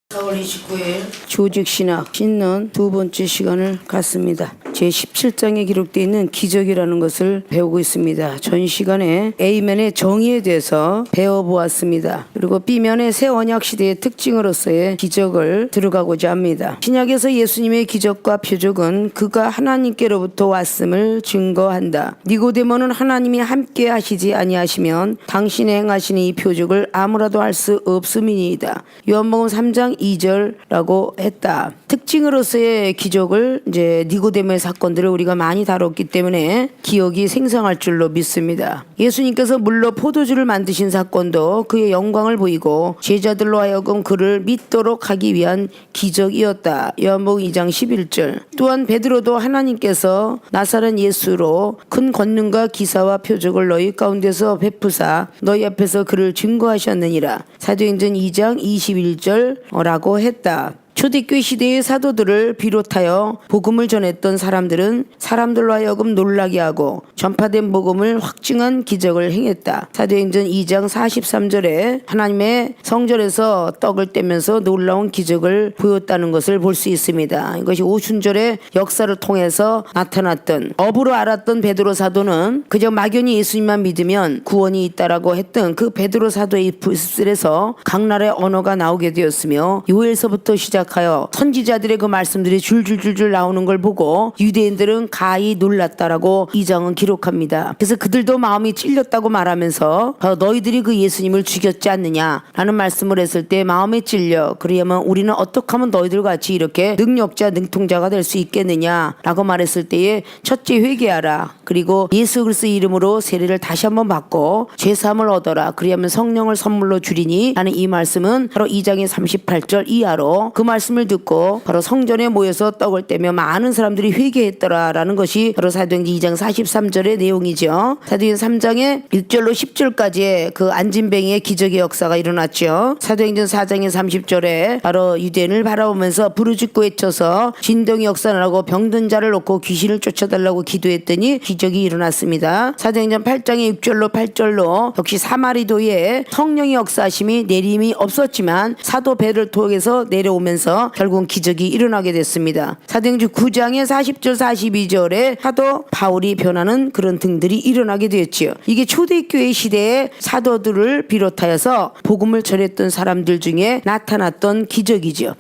4월 29일 조직신학 신론 두 번째 시간을 갖습니다. 제17장에 기록되어 있는 기적이라는 것을 배우고 있습니다. 전 시간에 A면의 정의에 대해서 배워보았습니다. 그리고 B면의 새 언약 시대의 특징으로서의 기적을 들어가고자 합니다. 신약에서 예수님의 기적과 표적은 그가 하나님께로부터 왔음을 증거한다. 니고데모는 하나님이 함께 하시지 아니하시면 당신의 행하시는 이 표적을 아무라도 할 수 없음이니이다. 요한복음 3장 2절라고 했다. 특징으로서의 기적을 이제 니고데모의 사건들을 우리가 많이 다뤘기 때문에 기억이 생생할 줄로 믿습니다. 예수님께서 물로 포도주를 만드신 사건도 그의 영광을 보이고 제자들로 하여금 그를 믿도록 하기 위한 기적이었다. 요한복음 2장 11절. 또한 베드로도 하나님께서 나사렛 예수로 큰 권능과 기사와 표적을 너희 가운데서 베푸사 너희 앞에서 그를 증거하셨느니라. 사도행전 2장 21절라고 했다. 초대교회 시대의 사도들을 비롯하여 복음을 전했던 사람들은 사람들로 하여금 놀라게 하고 전파된 복음을 확증한 기적을 행했다. 사도행전 2장 43절에 하나님의 성전에서 떡을 떼면서 놀라운 기적을 보였다는 것을 볼 수 있습니다. 이것이 오순절의 역사를 통해서 나타났던, 업으로 알았던 베드로 사도는 그저 막연히 예수님만 믿으면 구원이 있다라고 했던 그 베드로 사도의 붓슬에서 각나라의 언어가 나오게 되었으며 요엘서부터 시작하여 선지자들의 그 말씀들이 줄줄줄줄 나오는 걸 보고 유대인들은 가히 놀랐다라고 2장은 기록합니다. 그래서 그들도 마음이 찔렸다고 말하면서 너희들이 그 예수님을 죽였지 않느냐라는 말씀을 했을 때 마음에 찔려 그러면 우리는 어떻게 하면 너희들과 같이 이렇게 능력자 능통자가 될 수 있겠느냐라고 말했을 때에 첫째 회개하라. 그리고 예수 그리스도의 이름으로 세례를 다시 한번 받고 죄사함을 얻어라. 그리하면 성령을 선물로 주리니 라는 이 말씀은 바로 2장의 38절 이하로 그 말씀을 듣고 바로 성전에 모여서 떡을 떼며 많은 사람들이 회개했더라라는 것이 바로 사도행전 2장 43절의 내용이죠. 사도행전 3장의 1절로 10절까지의 그 안진뱅이의 기적의 역사가 일어났죠. 사도행전 4장의 30절에 바로 유대인을 바라보면서 부르짖고 외쳐서 진동이 역사나고 병든 자를 놓고 귀신을 쫓아달라고 기도했더니 기적이 일어났습니다. 사도행전 8장의 6절로 8절로 역시 사마리도에 성령의 역사하심이 내림이 없었지만 사도 베드로를 통해서 내려오면서 결국은 기적이 일어나게 됐습니다. 사도행전 9장의 40절 42절에 사도 바울이 변하는 그런 등들이 일어나게 되었지요. 이게 초대교회 시대의 사도들을 비롯하여서 복음을 전했던 사람들 중에 나타났던 기적이죠.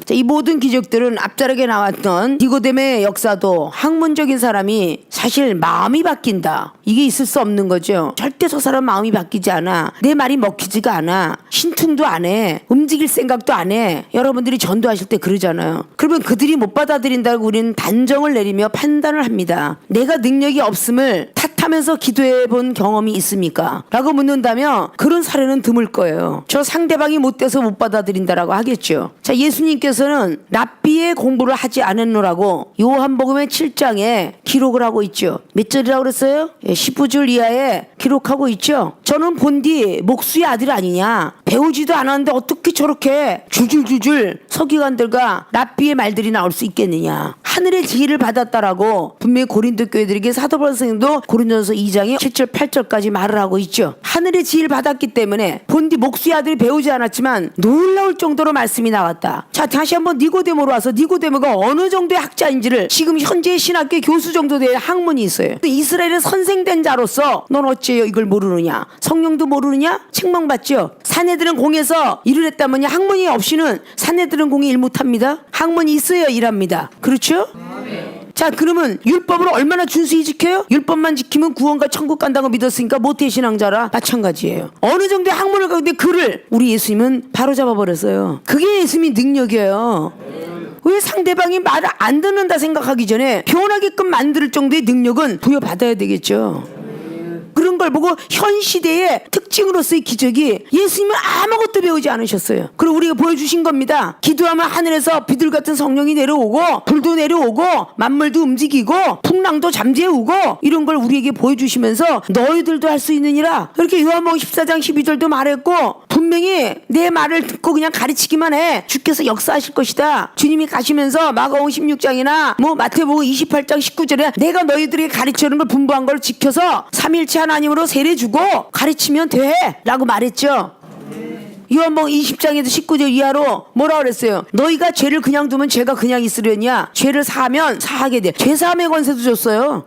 자, 이 모든 기적들은 앞자락에 나왔던 니고데모의 역사도 학문적인 사람이 사실 마음이 바뀐다. 이게 있을 수 없는 거죠. 절대 저 사람 마음이 바뀌지 않아. 내 말이 먹히지가 않아. 신퉁도 안 해. 움직일 생각도 안 해. 여러분들이 전도하실 때 그러잖아요. 그러면 그들이 못 받아들인다고 우리는 단정을 내리며 판단을 합니다. 내가 능력이 없음을 탓하면서 기도해 본 경험이 있습니까? 라고 묻는다면 그런 사례는 드물 거예요. 저 상대방이 못 돼서 못 받아들인다라고 하겠죠. 자, 예수님께서는 랍비의 공부를 하지 않았노라고 요한복음의 7장에 기록을 하고 있죠. 몇 절이라고 그랬어요? 15절 이하에 기록하고 있죠. 저는 본디 목수의 아들 아니냐. 배우지도 않았는데 어떻게 저렇게 줄줄줄줄 서기관들과 랍비의 말들이 나올 수 있겠느냐. 하늘의 지혜를 받았다라고 분명히 고린도 교회들에게 사도 바울 선생님도 고린도전서 2장에 7절 8절까지 말을 하고 있죠. 하늘의 지혜를 받았기 때문에 본디 목수의 아들이 배우지 않았지만 놀라울 정도로 말씀이 나왔다. 자, 다시 한번 니고데모로 와서 니고데모가 어느 정도의 학자인지를 지금 현재 신학교 교수 정도 될 학문이 있어요. 이스라엘의 선생된 자로서 넌 어째요 이걸 모르느냐. 성령도 모르느냐. 책망받죠. 사내들은 공에서 일을 했다면 학문이 없이는 사내들은 공에 일 못합니다. 학문이 있어야 일합니다. 그렇죠? 자, 그러면 율법을 얼마나 준수히 지켜요? 율법만 지키면 구원과 천국 간다고 믿었으니까 모태 신앙자라 마찬가지예요. 어느 정도의 학문을 가는데 그를 우리 예수님은 바로 잡아버렸어요. 그게 예수님의 능력이에요. 왜 상대방이 말을 안 듣는다 생각하기 전에 변하게끔 만들 정도의 능력은 부여받아야 되겠죠. 그런 걸 보고 현 시대의 특징으로서의 기적이 예수님은 아무것도 배우지 않으셨어요. 그리고 우리가 보여주신 겁니다. 기도하면 하늘에서 비둘 같은 성령이 내려오고 불도 내려오고 만물도 움직이고 풍랑도 잠재우고 이런 걸 우리에게 보여주시면서 너희들도 할 수 있느니라. 이렇게 요한복음 14장 12절도 말했고 분명히 내 말을 듣고 그냥 가르치기만 해. 주께서 역사하실 것이다. 주님이 가시면서 마가복음 16장이나 마태복음 28장 19절에 내가 너희들에게 가르치는 걸 분부한 걸 지켜서 삼일체 하나님으로 세례 주고 가르치면 돼 라고 말했죠. 요한복음 20장에서 19절 이하로 뭐라 그랬어요? 너희가 죄를 그냥 두면 죄가 그냥 있으려냐? 죄를 사하면 사하게 돼. 죄 사함의 권세도 줬어요.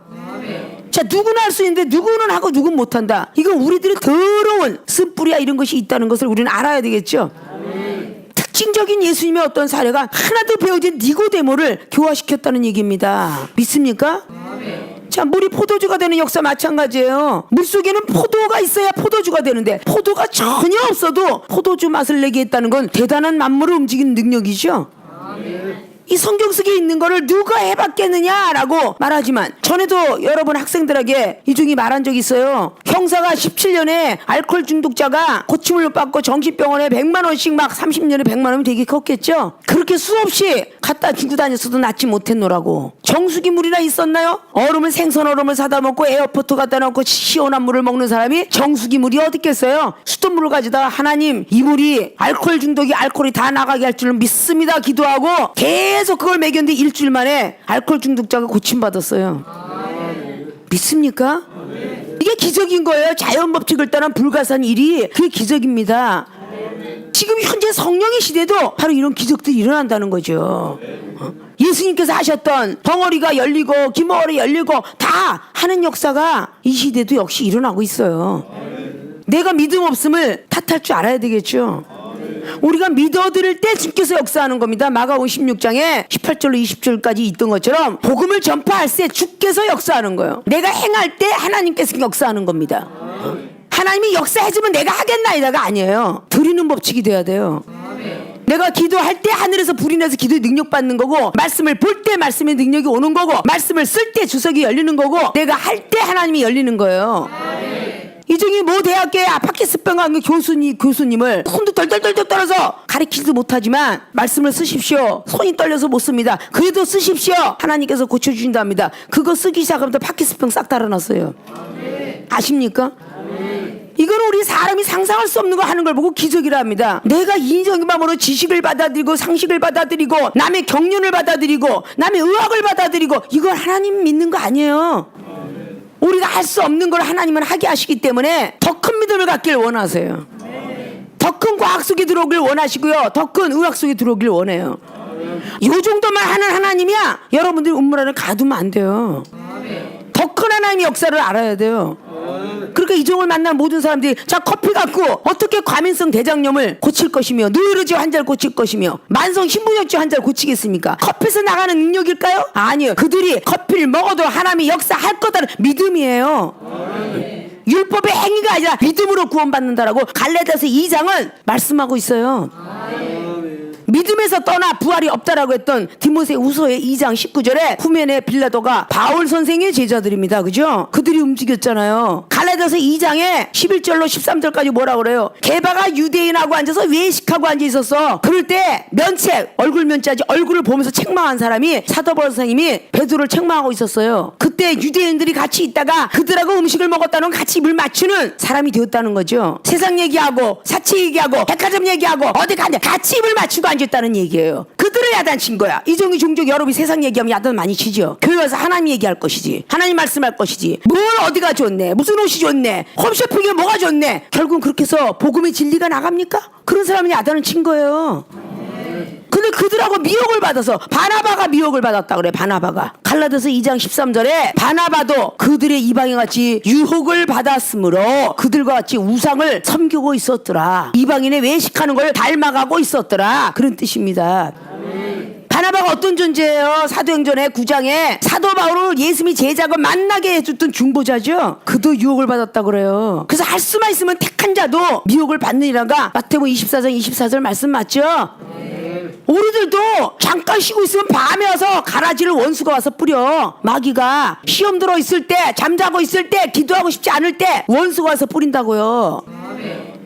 자, 누구나 할 수 있는데 누구는 하고 누구는 못한다. 이건 우리들의 더러운 쓴뿌리야 이런 것이 있다는 것을 우리는 알아야 되겠죠. 특징적인 예수님의 어떤 사례가 하나도 배우진 니고데모를 교화시켰다는 얘기입니다. 믿습니까? 자, 물이 포도주가 되는 역사 마찬가지예요. 물속에는 포도가 있어야 포도주가 되는데 포도가 전혀 없어도 포도주 맛을 내게 했다는 건 대단한 만물을 움직이는 능력이죠. 이 성경 속에 있는 거를 누가 해봤겠느냐라고 말하지만 전에도 여러분 학생들에게 이중이 말한 적이 있어요. 형사가 17년에 알코올 중독자가 고침을 받고 정신병원에 100만 원씩 막 30년에 100만 원이면 되게 컸겠죠. 그렇게 수없이 갖다 주고 다녔어도 낫지 못했노라고. 정수기 물이나 있었나요? 얼음을 생선 얼음을 사다 먹고 에어포트 갖다 놓고 시원한 물을 먹는 사람이 정수기 물이 어디 있겠어요? 수돗물을 가져다가 하나님 이 물이 알코올 중독이 알코올이 다 나가게 할 줄을 믿습니다 기도하고 계속 그걸 먹였는데 일주일 만에 알코올 중독자가 고침받았어요. 믿습니까? 이게 기적인 거예요. 자연 법칙을 따른 불가산 일이 그게 기적입니다. 지금 현재 성령의 시대도 바로 이런 기적들이 일어난다는 거죠. 예수님께서 하셨던 벙어리가 열리고 기머리 열리고 다 하는 역사가 이 시대도 역시 일어나고 있어요. 내가 믿음 없음을 탓할 줄 알아야 되겠죠. 우리가 믿어드릴 때 주께서 역사하는 겁니다. 마가복음 16장에 18절로 20절까지 있던 것처럼 복음을 전파할 때 주께서 역사하는 거예요. 내가 행할 때 하나님께서 역사하는 겁니다. 하나님이 역사해주면 내가 하겠나이다가 아니에요. 드리는 법칙이 돼야 돼요. 내가 기도할 때 하늘에서 불이 나서 기도의 능력 받는 거고, 말씀을 볼 때 말씀의 능력이 오는 거고, 말씀을 쓸 때 주석이 열리는 거고, 내가 할 때 하나님이 열리는 거예요. 이중이 모 대학교의 파키스병 강의 교수님을 손도 떨떨떨떨 떨어서 가르치지도 못하지만 말씀을 쓰십시오. 손이 떨려서 못 씁니다. 그래도 쓰십시오. 하나님께서 고쳐주신답니다. 그거 쓰기 시작하면 파키스병 싹 달아났어요. 아십니까? 이건 우리 사람이 상상할 수 없는 거 하는 걸 보고 기적이라 합니다. 내가 인적인 마음으로 지식을 받아들이고 상식을 받아들이고 남의 경륜을 받아들이고 남의 의학을 받아들이고 이걸 하나님 믿는 거 아니에요. 우리가 할 수 없는 걸 하나님은 하게 하시기 때문에 더 큰 믿음을 갖길 원하세요. 더 큰 과학 속에 들어오길 원하시고요. 더 큰 의학 속에 들어오길 원해요. 요 정도만 하는 하나님이야 여러분들이 운물 안에 가두면 안 돼요. 더 큰 하나님의 역사를 알아야 돼요. 그러니까 이종을 만난 모든 사람들이 자 커피 갖고 어떻게 과민성 대장염을 고칠 것이며 노이로제 환자를 고칠 것이며 만성 신부역증 환자를 고치겠습니까? 커피에서 나가는 능력일까요? 아니요. 그들이 커피를 먹어도 하나님이 역사할 거다는 믿음이에요. 율법의 행위가 아니라 믿음으로 구원받는다라고 갈라디아서 2장은 말씀하고 있어요. 믿음에서 떠나 부활이 없다라고 했던 디모데후서의 2장 19절에 후면에 빌라도가 바울 선생의 제자들입니다. 그죠? 그들이 움직였잖아요. 갈라디아서 2장에 11절로 13절까지 뭐라 그래요? 게바가 유대인하고 앉아서 외식하고 앉아 있었어. 그럴 때 면책, 얼굴 면자지 얼굴을 보면서 책망한 사람이 사도 바울 선생님이 베드로를 책망하고 있었어요. 그때 유대인들이 같이 있다가 그들하고 음식을 먹었다는 같이 입을 맞추는 사람이 되었다는 거죠. 세상 얘기하고 사치 얘기하고 백화점 얘기하고 어디 가냐 같이 입을 맞추고 앉았다는 얘기예요. 그들을 야단친 거야. 이종이 종족 여러분이 세상 얘기하면 야단 많이 치죠. 교회 와서 하나님 얘기할 것이지, 하나님 말씀할 것이지, 뭘 어디가 좋네, 무슨 옷이 좋네, 홈쇼핑에 뭐가 좋네. 결국은 그렇게 해서 복음의 진리가 나갑니까? 그런 사람이 야단을 친 거예요. 근데 그들하고 미혹을 받아서 바나바가 미혹을 받았다 그래. 바나바가 갈라디아서 2장 13절에 바나바도 그들의 이방인같이 유혹을 받았으므로 그들과 같이 우상을 섬기고 있었더라. 이방인의 외식하는 걸 닮아가고 있었더라. 그런 뜻입니다. 바나바가 어떤 존재예요? 사도행전의 9장에 사도 바울을 예수님이 제자가 만나게 해줬던 중보자죠. 그도 유혹을 받았다 그래요. 그래서 할 수만 있으면 택한 자도 미혹을 받느니라가 마태복음 24장 24절 말씀 맞죠? 우리들도 잠깐 쉬고 있으면 밤에 와서 가라지를 원수가 와서 뿌려. 마귀가 시험 들어 있을 때, 잠자고 있을 때, 기도하고 싶지 않을 때 원수가 와서 뿌린다고요.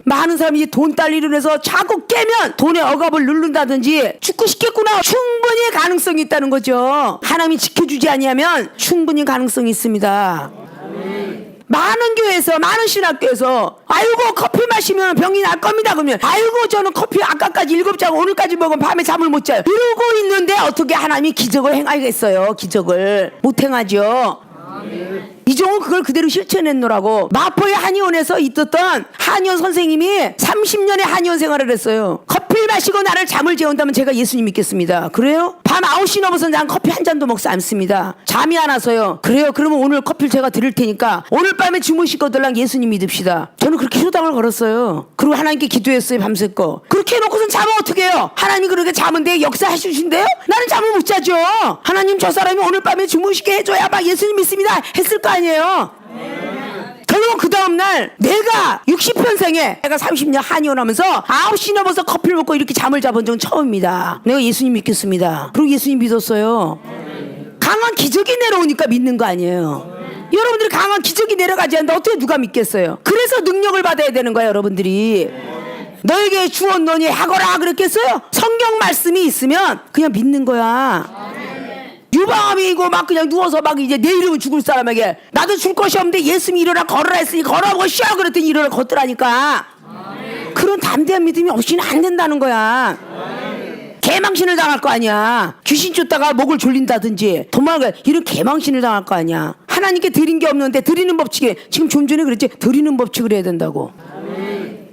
많은 사람이 돈 딸 일을 해서 자꾸 깨면 돈의 억압을 누른다든지 죽고 싶겠구나. 충분히 가능성이 있다는 거죠. 하나님이 지켜주지 아니하면 충분히 가능성이 있습니다. 많은 교회에서, 많은 신학교에서 아이고 커피 마시면 병이 날 겁니다. 그러면 아이고 저는 커피 아까까지 7잔 오늘까지 먹으면 밤에 잠을 못 자요. 이러고 있는데 어떻게 하나님이 기적을 행하겠어요? 기적을 못 행하죠. 이종은 그걸 그대로 실천했노라고. 마포의 한의원에서 있었던 한의원 선생님이 30년의 한의원 생활을 했어요. 커피를 마시고 나를 잠을 재운다면 제가 예수님 믿겠습니다. 그래요? 밤 9시 넘어서 난 커피 한 잔도 먹지 않습니다. 잠이 안 와서요. 그래요? 그러면 오늘 커피를 제가 드릴 테니까 오늘 밤에 주무시거들랑 예수님 믿읍시다. 저는 그렇게 효당을 걸었어요. 그리고 하나님께 기도했어요. 밤새껏. 그렇게 해놓고선 잠을 어떻게 해요? 하나님이 그렇게 잠은 데 역사하시신대요? 나는 잠을 못 자죠. 하나님 저 사람이 오늘 밤에 주무시게 해줘야 막 예수님 믿습니다 했을 거 아니에요. 결국 그 다음날 내가 60평생에 내가 30년 한의원 하면서 9시 넘어서 커피를 먹고 이렇게 잠을 자본 적은 처음입니다. 내가 예수님 믿겠습니다. 그리고 예수님 믿었어요. 강한 기적이 내려오니까 믿는 거 아니에요. 여러분들이 강한 기적이 내려가지 않는데 어떻게 누가 믿겠어요? 그래서 능력을 받아야 되는 거예요. 여러분들이 너에게 주었노니 하거라 그랬겠어요? 성경 말씀이 있으면 그냥 믿는 거야. 유방암이고 막 그냥 누워서 막 이제 내 이름은 죽을 사람에게 나도 줄 것이 없는데 예수님이 일어나 걸으라 했으니 걸어보고 쉬어 그랬더니 일어나 걷더라니까. 그런 담대한 믿음이 없이는 안 된다는 거야. 개망신을 당할 거 아니야. 귀신 쫓다가 목을 졸린다든지 도망가 이런 개망신을 당할 거 아니야. 하나님께 드린 게 없는데 드리는 법칙에 지금 좀 전에 그랬지. 드리는 법칙을 해야 된다고.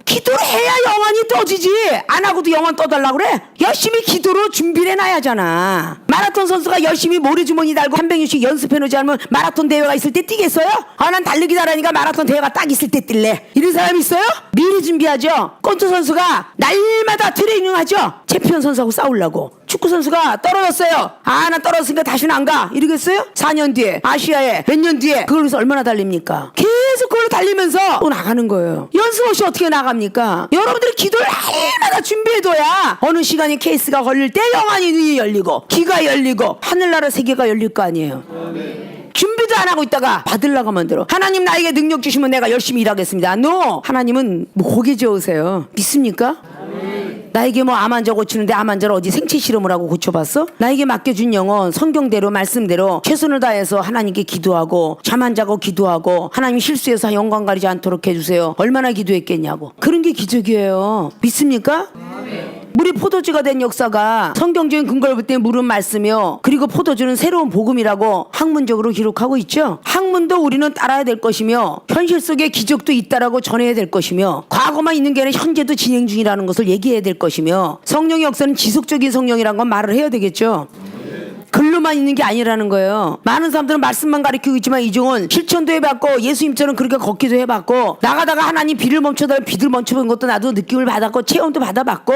기도를 해야 영원히 떠지지. 안 하고도 영원 떠달라고 그래? 열심히 기도로 준비를 해놔야잖아. 마라톤 선수가 열심히 모래주머니 달고 300m씩 연습해놓지 않으면 마라톤 대회가 있을 때 뛰겠어요? 아, 난 달리기 잘하니까 마라톤 대회가 딱 있을 때 뛸래. 이런 사람 있어요? 미리 준비하죠. 골프 선수가 날마다 트레이닝 하죠. 챔피언 선수하고 싸우려고. 축구 선수가 떨어졌어요. 아, 나 떨어졌으니까 다시는 안 가. 이러겠어요? 4년 뒤에 아시아에 몇 년 뒤에 그걸 위해서 얼마나 달립니까? 계속 그걸로 달리면서 또 나가는 거예요. 연습 없이 어떻게 나갑니까? 여러분들이 기도를 날마다 준비해둬야 어느 시간에 케이스가 걸릴 때 영안이 눈이 열리고 귀가 열리고 하늘나라 세계가 열릴 거 아니에요. 준비도 안 하고 있다가 받으려고 만들어. 하나님 나에게 능력 주시면 내가 열심히 일하겠습니다. No. 하나님은 뭐 고개 저으세요. 믿습니까? 나에게 뭐 암 환자 고치는데 암 환자를 어디 생체 실험을 하고 고쳐봤어? 나에게 맡겨준 영혼 성경대로 말씀대로 최선을 다해서 하나님께 기도하고 잠 안 자고 기도하고 하나님 실수해서 영광 가리지 않도록 해주세요. 얼마나 기도했겠냐고. 그런 게 기적이에요. 믿습니까? 물이 포도주가 된 역사가 성경적인 근거를 볼 때 물은 말씀이요. 그리고 포도주는 새로운 복음이라고 학문적으로 기록하고 있죠. 학문도 우리는 따라야 될 것이며 현실 속에 기적도 있다라고 전해야 될 것이며 과거만 있는 게 아니라 현재도 진행 중이라는 것을 얘기해야 될 것이며 성령의 역사는 지속적인 성령이라는 건 말을 해야 되겠죠. 글로만 있는 게 아니라는 거예요. 많은 사람들은 말씀만 가르치고 있지만 이종은 실천도 해봤고 예수님처럼 그렇게 걷기도 해봤고 나가다가 하나님 비를 멈춰달라면 비를 멈춰본 것도 나도 느낌을 받았고 체험도 받아봤고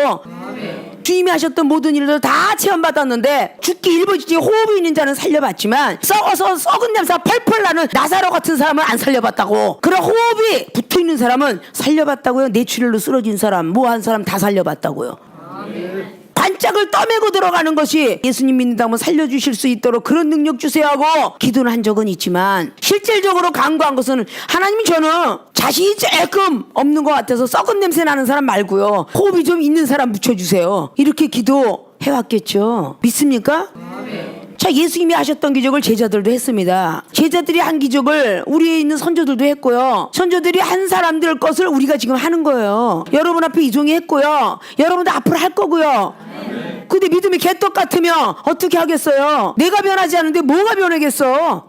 주님이 하셨던 모든 일들 다 체험받았는데 죽기 일부 직전에 호흡이 있는 자는 살려봤지만 썩어서 썩은 냄새가 펄펄 나는 나사로 같은 사람은 안 살려봤다고. 그런 호흡이 붙어있는 사람은 살려봤다고요. 뇌출혈로 쓰러진 사람 뭐 한 사람 다 살려봤다고요. 반짝을 떠매고 들어가는 것이 예수님 믿는다면 살려주실 수 있도록 그런 능력 주세요 하고 기도는 한 적은 있지만 실질적으로 간구한 것은 하나님 저는 자신이 조금 없는 것 같아서 썩은 냄새 나는 사람 말고요. 호흡이 좀 있는 사람 묻혀주세요. 이렇게 기도해왔겠죠. 믿습니까? 자, 예수님이 하셨던 기적을 제자들도 했습니다. 제자들이 한 기적을 우리에 있는 선조들도 했고요. 선조들이 한 사람들 것을 우리가 지금 하는 거예요. 여러분 앞에 이종이 했고요. 여러분도 앞으로 할 거고요. 근데 믿음이 개떡 같으면 어떻게 하겠어요? 내가 변하지 않는데 뭐가 변하겠어?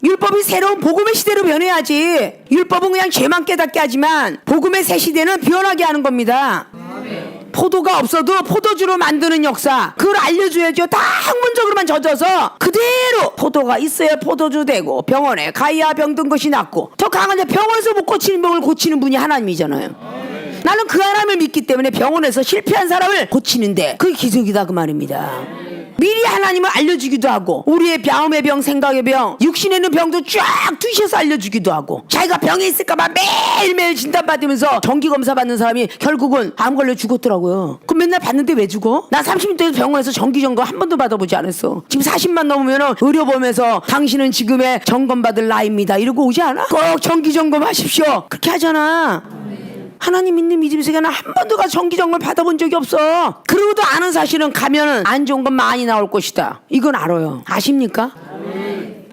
율법이 새로운 복음의 시대로 변해야지. 율법은 그냥 죄만 깨닫게 하지만 복음의 새 시대는 변하게 하는 겁니다. 포도가 없어도 포도주로 만드는 역사 그걸 알려줘야죠. 다 학문적으로만 젖어서 그대로 포도가 있어야 포도주 되고 병원에 가야 병든 것이 낫고 더 강한데 병원에서 못 고치는 병을 고치는 분이 하나님이잖아요. 나는 그 하나님을 믿기 때문에 병원에서 실패한 사람을 고치는데 그게 기적이다 그 말입니다. 미리 하나님을 알려주기도 하고 우리의 마음의 병, 생각의 병, 육신에 있는 병도 쫙 두셔서 알려주기도 하고 자기가 병에 있을까봐 매일매일 진단받으면서 정기검사 받는 사람이 결국은 암 걸려 죽었더라고요. 그럼 맨날 받는데 왜 죽어? 나 30대에서 병원에서 정기점검 한 번도 받아보지 않았어. 지금 40만 넘으면 의료보험에서 당신은 지금의 점검받을 나이입니다 이러고 오지 않아? 꼭 정기점검 하십시오 그렇게 하잖아. 하나님 믿는 믿음 세계는 한 번도 가서 정기점검 받아본 적이 없어. 그러고도 아는 사실은 가면은 안 좋은 건 많이 나올 것이다. 이건 알아요. 아십니까?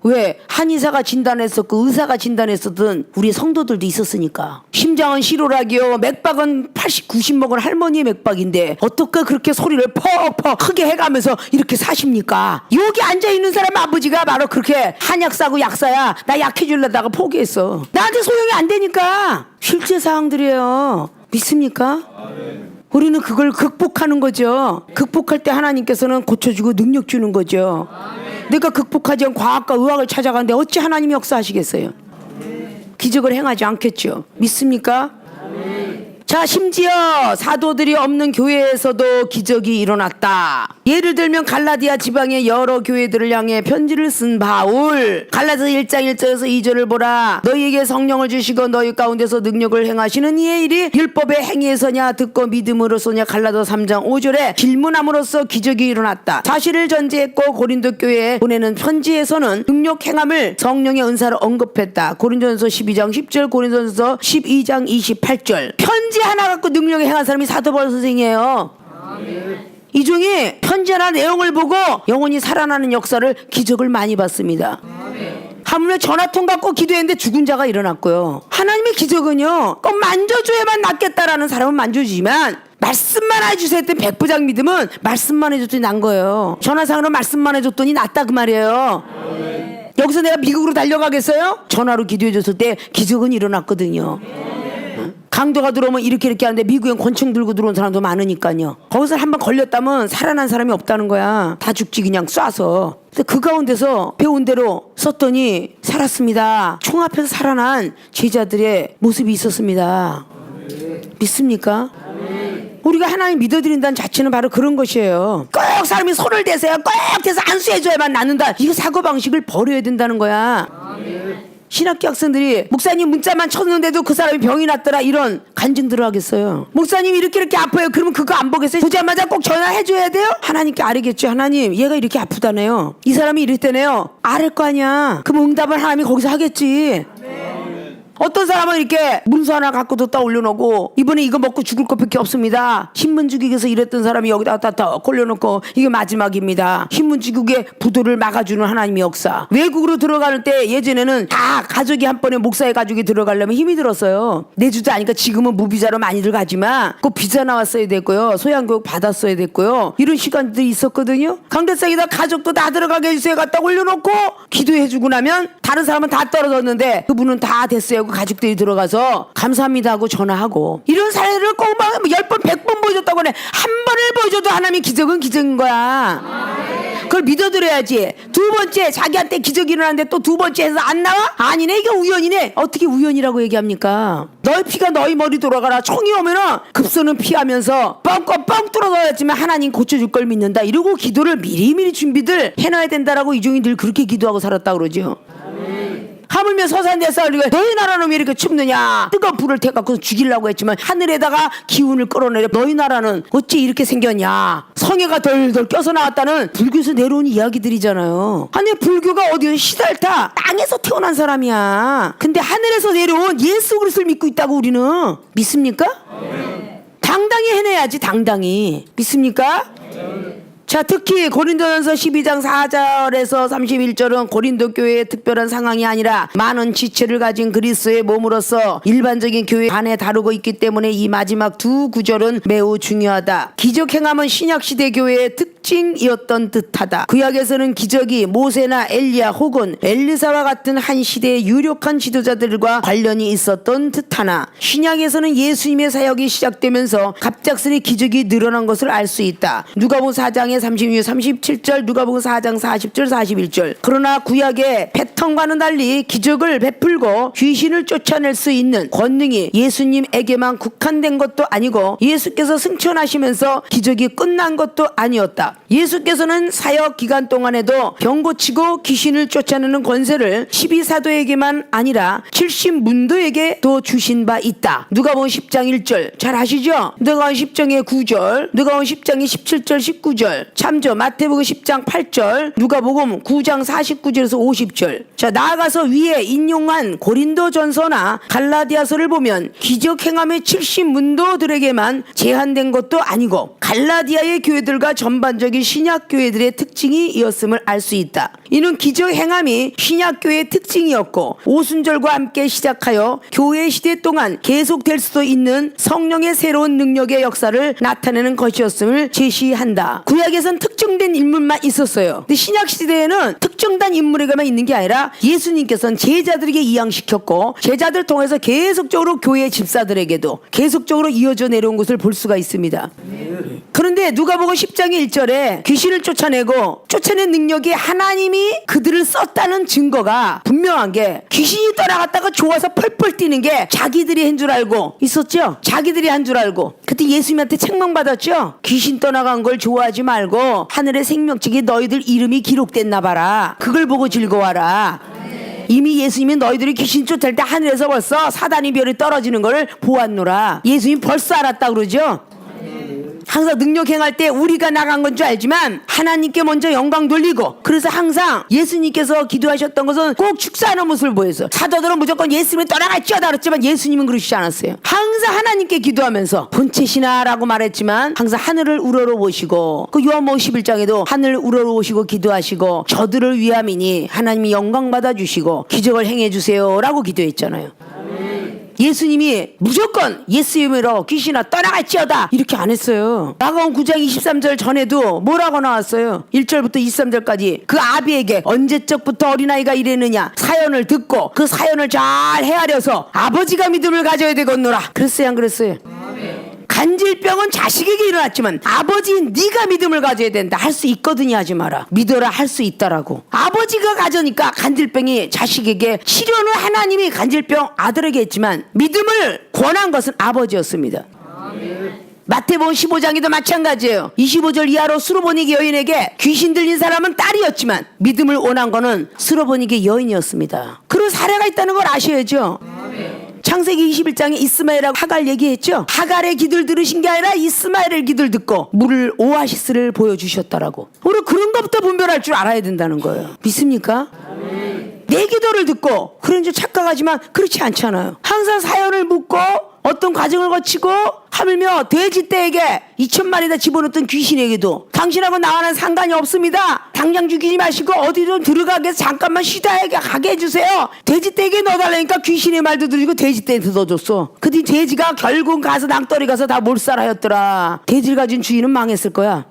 왜? 한의사가 진단했었고 의사가 진단했었던 우리 성도들도 있었으니까. 심장은 실오락이요, 맥박은 80, 90 먹은 할머니의 맥박인데 어떻게 그렇게 소리를 퍽퍽 크게 해가면서 이렇게 사십니까? 여기 앉아있는 사람 아버지가 바로 그렇게 한약 사고 약사야. 나 약해주려다가 포기했어. 나한테 소용이 안 되니까. 실제 사항들이에요. 믿습니까? 우리는 그걸 극복하는 거죠. 극복할 때 하나님께서는 고쳐주고 능력 주는 거죠. 내가 극복하지 않고 과학과 의학을 찾아가는데 어찌 하나님이 역사하시겠어요? 기적을 행하지 않겠죠. 믿습니까? 자, 심지어 사도들이 없는 교회에서도 기적이 일어났다. 예를 들면 갈라디아 지방의 여러 교회들을 향해 편지를 쓴 바울. 갈라디아서 1장 1절에서 2절을 보라. 너희에게 성령을 주시고 너희 가운데서 능력을 행하시는 이의 일이 율법의 행위에서냐 듣고 믿음으로서냐. 갈라디아서 3장 5절에 질문함으로써 기적이 일어났다. 사실을 전제했고 고린도 교회에 보내는 편지에서는 능력 행함을 성령의 은사를 언급했다. 고린도전서 12장 10절, 고린도전서 12장 28절. 편지 하나 갖고 능력을 행한 사람이 사도 바울 선생이에요. 이 중에 편지 하나 내용을 보고 영혼이 살아나는 역사를, 기적을 많이 봤습니다. 하물며 전화통 갖고 기도했는데 죽은 자가 일어났고요. 하나님의 기적은요, 꼭 만져줘야만 낫겠다라는 사람은 만져주지만 말씀만 해주세요 했던 백부장 믿음은 말씀만 해줬더니 난 거예요. 전화상으로 말씀만 해줬더니 낫다 그 말이에요. 여기서 내가 미국으로 달려가겠어요? 전화로 기도해줬을 때 기적은 일어났거든요. 강도가 들어오면 이렇게 하는데 미국엔 권총 들고 들어온 사람도 많으니까요. 거기서 한번 걸렸다면 살아난 사람이 없다는 거야. 다 죽지 그냥 쏴서. 근데 그 가운데서 배운 대로 썼더니 살았습니다. 총 앞에서 살아난 제자들의 모습이 있었습니다. 믿습니까? 우리가 하나님 믿어드린다는 자체는 바로 그런 것이에요. 꼭 사람이 손을 대세요. 꼭 대서 안수해줘야만 낫는다. 이거 사고방식을 버려야 된다는 거야. 신학교 학생들이 목사님 문자만 쳤는데도 그 사람이 병이 났더라 이런 간증들을 하겠어요. 목사님 이렇게 아파요. 그러면 그거 안 보겠어요? 보자마자 꼭 전화해줘야 돼요? 하나님께 아뢰겠죠. 하나님 얘가 이렇게 아프다네요. 이 사람이 이랬다네요. 아랠 거 아니야. 그럼 응답을 하나님이 거기서 하겠지. 어떤 사람은 이렇게 문서 하나 갖고도 딱 올려놓고 이번에 이거 먹고 죽을 것밖에 없습니다. 신문지국에서 일했던 사람이 여기다 딱 올려놓고 이게 마지막입니다. 신문지국의 부도를 막아주는 하나님의 역사. 외국으로 들어가는 때 예전에는 다 가족이 한 번에 목사의 가족이 들어가려면 힘이 들었어요. 내주도 아니까 지금은 무비자로 많이들 가지만 꼭 비자 나왔어야 됐고요. 소양교육 받았어야 됐고요. 이런 시간들이 있었거든요. 강대상에다 가족도 다 들어가게 해주세요 갖다 올려놓고 기도해주고 나면 다른 사람은 다 떨어졌는데 그분은 다 됐어요. 가족들이 들어가서 감사합니다 하고 전화하고. 이런 사례를 꼭 막 10번 100번 보여줬다고 해. 한 번을 보여줘도 하나님의 기적은 기적인 거야. 그걸 믿어드려야지. 두 번째 자기한테 기적이 일어났는데 또 두 번째 해서 안 나와? 아니네 이게 우연이네. 어떻게 우연이라고 얘기합니까? 너희 피가 너희 머리 돌아가라. 총이 오면은 급소는 피하면서 뻥 뚫어넣었지만 하나님 고쳐줄 걸 믿는다. 이러고 기도를 미리미리 준비들 해놔야 된다라고 이종이 늘 그렇게 기도하고 살았다 그러죠. 하물며 서산대에서 우리가 너희 나라는 왜 이렇게 춥느냐. 뜨거운 불을 태갖고 죽이려고 했지만 하늘에다가 기운을 끌어내려. 너희 나라는 어찌 이렇게 생겼냐. 성애가 덜덜 껴서 나왔다는 불교에서 내려온 이야기들이잖아요. 아니 불교가 어디서 시달타 땅에서 태어난 사람이야. 근데 하늘에서 내려온 예수 그리스도를 믿고 있다고 우리는. 믿습니까? 당당히 해내야지. 당당히. 믿습니까? 자, 특히 고린도전서 12장 4절에서 31절은 고린도 교회의 특별한 상황이 아니라 많은 지체를 가진 그리스도의 몸으로서 일반적인 교회 안에 다루고 있기 때문에 이 마지막 두 구절은 매우 중요하다. 기적 행함은 신약시대 교회의 특징이었던 듯하다. 구약에서는 기적이 모세나 엘리야 혹은 엘리사와 같은 한 시대의 유력한 지도자들과 관련이 있었던 듯하나 신약에서는 예수님의 사역이 시작되면서 갑작스레 기적이 늘어난 것을 알 수 있다. 누가복음 4장에 36, 37절, 누가복음 4장 40절, 41절. 그러나 구약의 패턴과는 달리 기적을 베풀고 귀신을 쫓아낼 수 있는 권능이 예수님에게만 국한된 것도 아니고 예수께서 승천하시면서 기적이 끝난 것도 아니었다. 예수께서는 사역 기간 동안에도 병 고치고 귀신을 쫓아내는 권세를 12사도에게만 아니라 70문도에게도 주신 바 있다. 누가복음 10장 1절 잘 아시죠? 누가복음 10장의 9절, 누가복음 10장의 17절 19절. 참조 마태복음 10장 8절, 누가복음 9장 49절에서 50절. 자, 나아가서 위에 인용한 고린도전서나 갈라디아서를 보면 기적 행함의 70문도들에게만 제한된 것도 아니고 갈라디아의 교회들과 전반적인 신약 교회들의 특징이 이었음을 알 수 있다. 이는 기적 행함이 신약 교회의 특징이었고 오순절과 함께 시작하여 교회 시대 동안 계속될 수도 있는 성령의 새로운 능력의 역사를 나타내는 것이었음을 제시한다. 구약에선 특정된 인물만 있었어요. 근데 신약 시대에는 특정된 인물에게만 있는 게 아니라 예수님께서는 제자들에게 이양시켰고 제자들 통해서 계속적으로 교회 집사들에게도 계속적으로 이어져 내려온 것을 볼 수가 있습니다. 그런데 누가복음 10장의 1절에 귀신을 쫓아낸 능력이 하나님이 그들을 썼다는 증거가 분명한 게, 귀신이 떠나갔다가 좋아서 펄펄 뛰는 게 자기들이 한 줄 알고 있었죠. 자기들이 한 줄 알고 그때 예수님한테 책망받았죠. 귀신 떠나간 걸 좋아하지 말고 하늘의 생명책에 너희들 이름이 기록됐나 봐라. 그걸 보고 즐거워하라. 이미 예수님이 너희들이 귀신 쫓을 때 하늘에서 벌써 사단이 별이 떨어지는 걸 보았노라. 예수님 벌써 알았다 그러죠. 항상 능력 행할 때 우리가 나간 건 줄 알지만 하나님께 먼저 영광 돌리고, 그래서 항상 예수님께서 기도하셨던 것은 꼭 축사하는 모습을 보였어요. 사도들은 무조건 예수님이 떠나갈지어다 그랬지만 예수님은 그러시지 않았어요. 항상 하나님께 기도하면서 본체시나라고 말했지만 항상 하늘을 우러러보시고, 그 요한복음 11장에도 하늘을 우러러보시고 기도하시고 저들을 위함이니 하나님이 영광 받아주시고 기적을 행해주세요 라고 기도했잖아요. 예수님이 무조건 예수 이름으로 귀신아 떠나갈지어다 이렇게 안 했어요. 마가복음 9장 23절 전에도 뭐라고 나왔어요? 1절부터 23절까지 그 아비에게 언제적부터 어린아이가 이랬느냐 사연을 듣고 그 사연을 잘 헤아려서 아버지가 믿음을 가져야 되겠노라. 그랬어요 안 그랬어요? 간질병은 자식에게 일어났지만 아버지인 네가 믿음을 가져야 된다. 할 수 있거든요 하지 마라. 믿어라 할 수 있다라고. 아버지가 가져니까 간질병이 자식에게, 치료는 하나님이 간질병 아들에게 했지만 믿음을 권한 것은 아버지였습니다. 마태복음 15장에도 마찬가지예요. 25절 이하로 수로보니게 여인에게 귀신 들린 사람은 딸이었지만 믿음을 원한 거는 수로보니게 여인이었습니다. 그런 사례가 있다는 걸 아셔야죠. 창세기 21장에 이스마엘하고 하갈 얘기했죠. 하갈의 기도를 들으신 게 아니라 이스마엘의 기도를 듣고 물을 오아시스를 보여주셨다라고. 우리 그런 것부터 분별할 줄 알아야 된다는 거예요. 믿습니까? 내 기도를 듣고 그런 줄 착각하지만 그렇지 않잖아요. 항상 사연을 묻고 어떤 과정을 거치고, 하물며 돼지떼에게 2,000마리 집어넣었던 귀신에게도 당신하고 나와는 상관이 없습니다. 당장 죽이지 마시고 어디 좀 들어가게 해서 잠깐만 쉬다 가게 해주세요. 돼지떼에게 넣어달라니까 귀신의 말도 들리고 돼지떼한테 넣어줬어. 근데 돼지가 결국 가서 낭떠리 가서 다 몰살하였더라. 돼지를 가진 주인은 망했을 거야.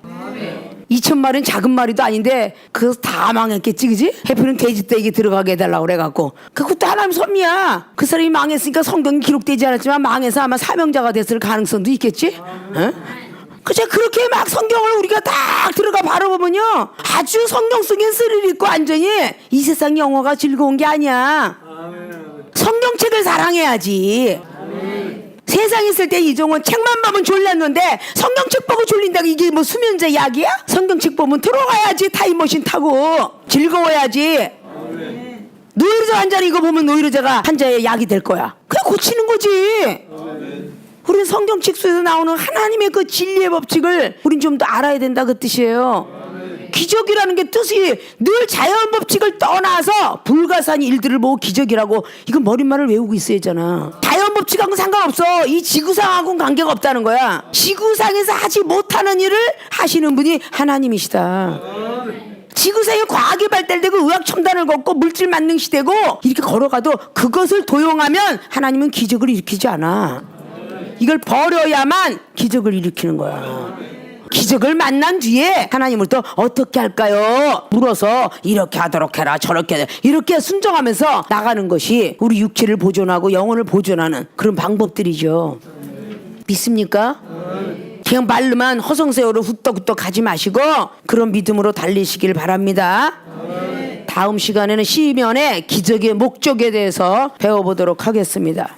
2,000마리는 작은 마리도 아닌데 그거 다 망했겠지, 그지? 해피는 돼지떼에게 들어가게 해달라고 그래갖고. 그것도 하나님 섭리야. 그 사람이 망했으니까 성경이 기록되지 않았지만 망해서 아마 사명자가 됐을 가능성도 있겠지? 그저 그렇게 막 성경을 우리가 딱 들어가 바라보면요, 아주 성경 속엔 스릴 있고 완전히 이 세상 영어가 즐거운 게 아니야. 성경책을 사랑해야지. 세상에 있을 때 이종은 책만 보면 졸랐는데 성경책 보고 졸린다고 이게 뭐 수면제 약이야? 성경책 보면 들어가야지. 타임머신 타고 즐거워야지. 노이로제 환자 이거 보면 노이로제가 환자의 약이 될 거야. 그냥 고치는 거지. 우리는 성경책 속에서 나오는 하나님의 그 진리의 법칙을 우린 좀 더 알아야 된다 그 뜻이에요. 기적이라는 게 뜻이 늘 자연 법칙을 떠나서 불가사한 일들을 보고 기적이라고, 이건 머릿말을 외우고 있어야 하잖아. 자연 법칙하고는 상관없어. 이 지구상하고는 관계가 없다는 거야. 지구상에서 하지 못하는 일을 하시는 분이 하나님이시다. 지구상에 과학이 발달되고 의학 첨단을 걷고 물질 만능 시대고 이렇게 걸어가도 그것을 도용하면 하나님은 기적을 일으키지 않아. 이걸 버려야만 기적을 일으키는 거야. 기적을 만난 뒤에 하나님을 또 어떻게 할까요? 물어서 이렇게 하도록 해라, 저렇게 이렇게 순종하면서 나가는 것이 우리 육체를 보존하고 영혼을 보존하는 그런 방법들이죠. 믿습니까? 그냥 말로만 허송세월로 후떡후떡 가지 마시고 그런 믿음으로 달리시길 바랍니다. 다음 시간에는 시면의 기적의 목적에 대해서 배워보도록 하겠습니다.